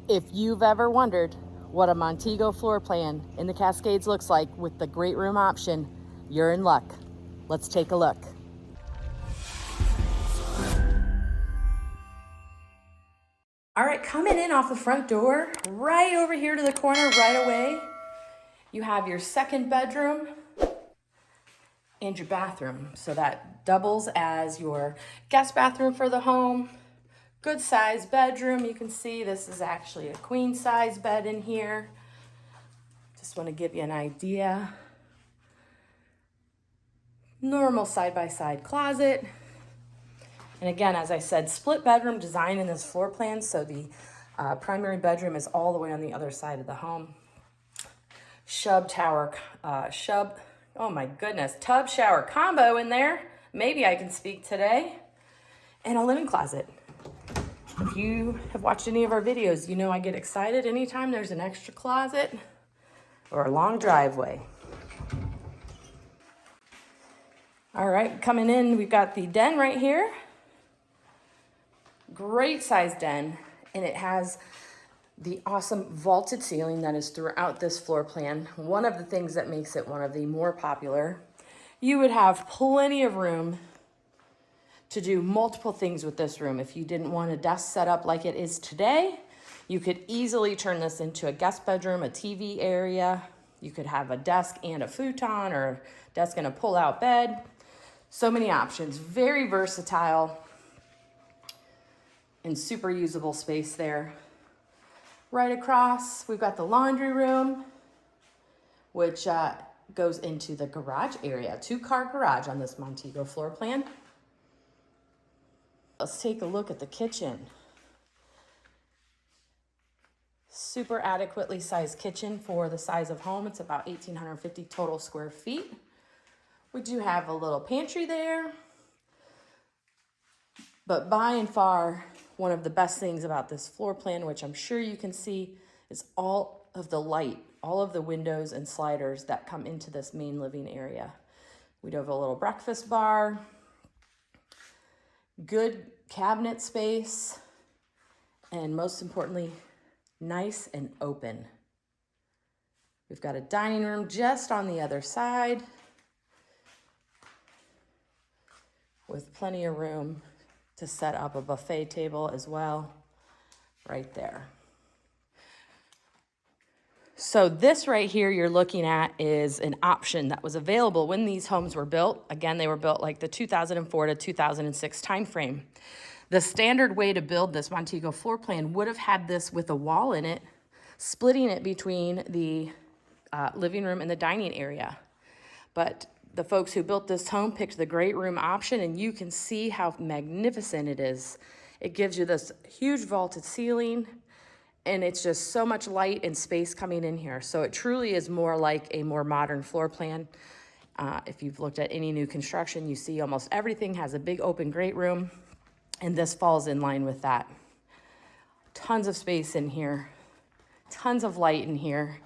If you've ever wondered what a Montego floor plan in the Cascades looks like with the great room option, you're in luck. Let's take a look. All right, coming in off the front door, right over here to the corner right away, you have your second bedroom and your bathroom. So that doubles as your guest bathroom for the home. Good size bedroom. You can see this is actually a queen size bed in here. Just want to give you an idea. Normal side-by-side closet. And again, as I said, split bedroom design in this floor plan. So the primary bedroom is all the way on the other side of the home. Tub shower combo in there. Maybe I can speak today. And a linen closet. If you have watched any of our videos, you know I get excited anytime there's an extra closet or a long driveway. All right, coming in, we've got the den right here. Great size den, and it has the awesome vaulted ceiling that is throughout this floor plan. One of the things that makes it one of the more popular. You would have plenty of room to do multiple things with this room. If you didn't want a desk set up like it is today, you could easily turn this into a guest bedroom, a TV area. You could have a desk and a futon, or a desk and a pull-out bed. So many options, very versatile and super usable space there. Right across, we've got the laundry room, which goes into the garage area, 2-car garage on this Montego floor plan. Let's take a look at the kitchen. Super adequately sized kitchen for the size of home. It's about 1,850 total square feet. We do have a little pantry there. But by and far, one of the best things about this floor plan, which I'm sure you can see, is all of the light, all of the windows and sliders that come into this main living area. We do have a little breakfast bar. Good cabinet space, and most importantly, nice and open. We've got a dining room just on the other side with plenty of room to set up a buffet table as well, right there. So this right here you're looking at is an option that was available when these homes were built. Again, they were built like the 2004 to 2006 timeframe. The standard way to build this Montego floor plan would have had this with a wall in it, splitting it between the living room and the dining area. But the folks who built this home picked the great room option, and you can see how magnificent it is. It gives you this huge vaulted ceiling, and it's just so much light and space coming in here. So it truly is more like a more modern floor plan. If you've looked at any new construction, you see almost everything has a big open great room, and this falls in line with that. Tons of space in here, tons of light in here,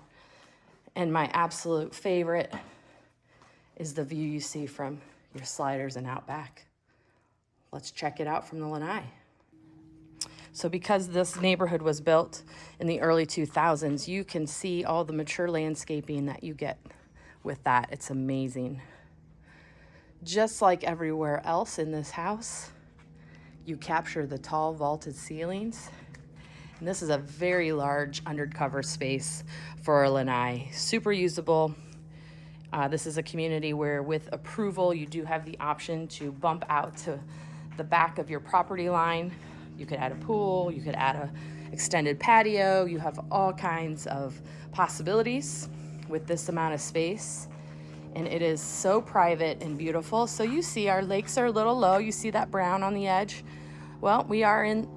and my absolute favorite is the view you see from your sliders and out back. Let's check it out from the Lanai. So because this neighborhood was built in the early 2000s, you can see all the mature landscaping that you get with that. It's amazing. Just like everywhere else in this house, you capture the tall vaulted ceilings. And this is a very large undercover space for a Lanai. Super usable. This is a community where with approval, you do have the option to bump out to the back of your property line. You could add a pool, you could add a extended patio. You have all kinds of possibilities with this amount of space. And it is so private and beautiful. So you see our lakes are a little low. You see that brown on the edge? Well, we are in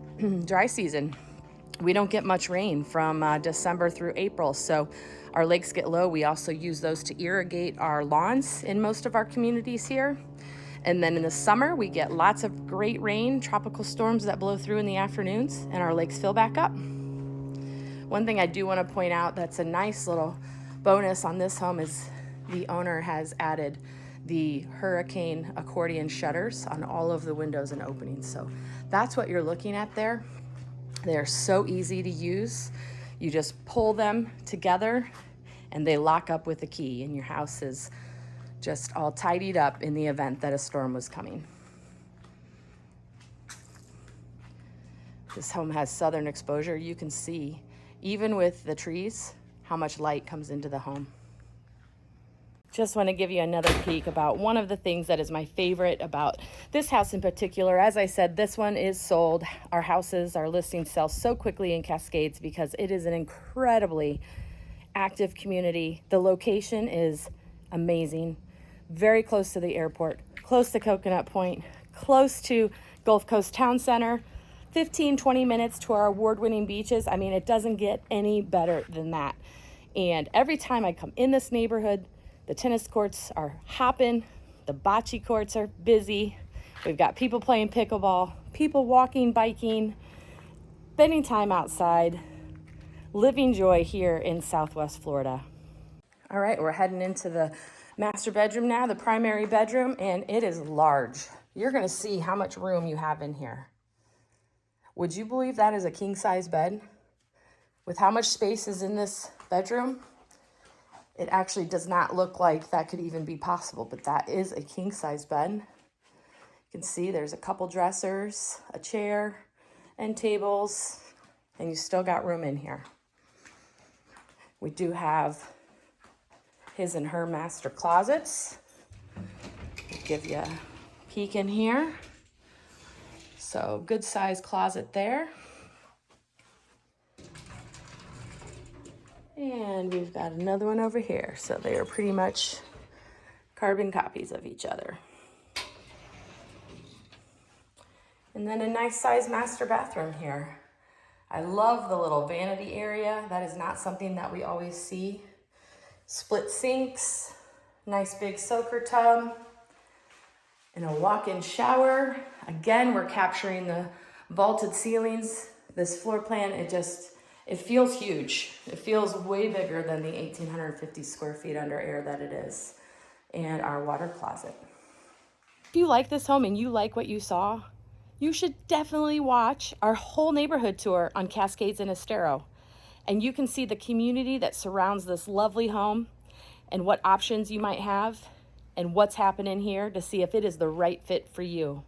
dry season. We don't get much rain from December through April. So our lakes get low. We also use those to irrigate our lawns in most of our communities here. And then in the summer, we get lots of great rain, tropical storms that blow through in the afternoons, and our lakes fill back up. One thing I do want to point out that's a nice little bonus on this home is the owner has added the hurricane accordion shutters on all of the windows and openings. So that's what you're looking at there. They are so easy to use. You just pull them together and they lock up with a key, and your house is just all tidied up in the event that a storm was coming. This home has southern exposure. You can see, even with the trees, how much light comes into the home. Just want to give you another peek about one of the things that is my favorite about this house in particular. As I said, this one is sold. Our houses, our listings sell so quickly in Cascades because it is an incredibly active community. The location is amazing. Very close to the airport, close to Coconut Point, close to Gulf Coast Town Center, 15-20 minutes to our award-winning beaches. I mean, it doesn't get any better than that. And every time I come in this neighborhood, the tennis courts are hopping, the bocce courts are busy. We've got people playing pickleball, people walking, biking, spending time outside, living joy here in Southwest Florida. All right, we're heading into the master bedroom now, the primary bedroom, and it is large. You're gonna see how much room you have in here. Would you believe that is a king-size bed? With how much space is in this bedroom, it actually does not look like that could even be possible, but that is a king-size bed. You can see there's a couple dressers, a chair, and tables, and you still got room in here. We do have his and her master closets. I'll give you a peek in here. So good size closet there. And we've got another one over here. So they are pretty much carbon copies of each other. And then a nice size master bathroom here. I love the little vanity area. That is not something that we always see. Split sinks, nice big soaker tub, and a walk-in shower. Again, we're capturing the vaulted ceilings. This floor plan, it feels huge. It feels way bigger than the 1,850 square feet under air that it is. And our water closet. If you like this home and you like what you saw, you should definitely watch our whole neighborhood tour on Cascades and Estero. And you can see the community that surrounds this lovely home and what options you might have and what's happening here to see if it is the right fit for you.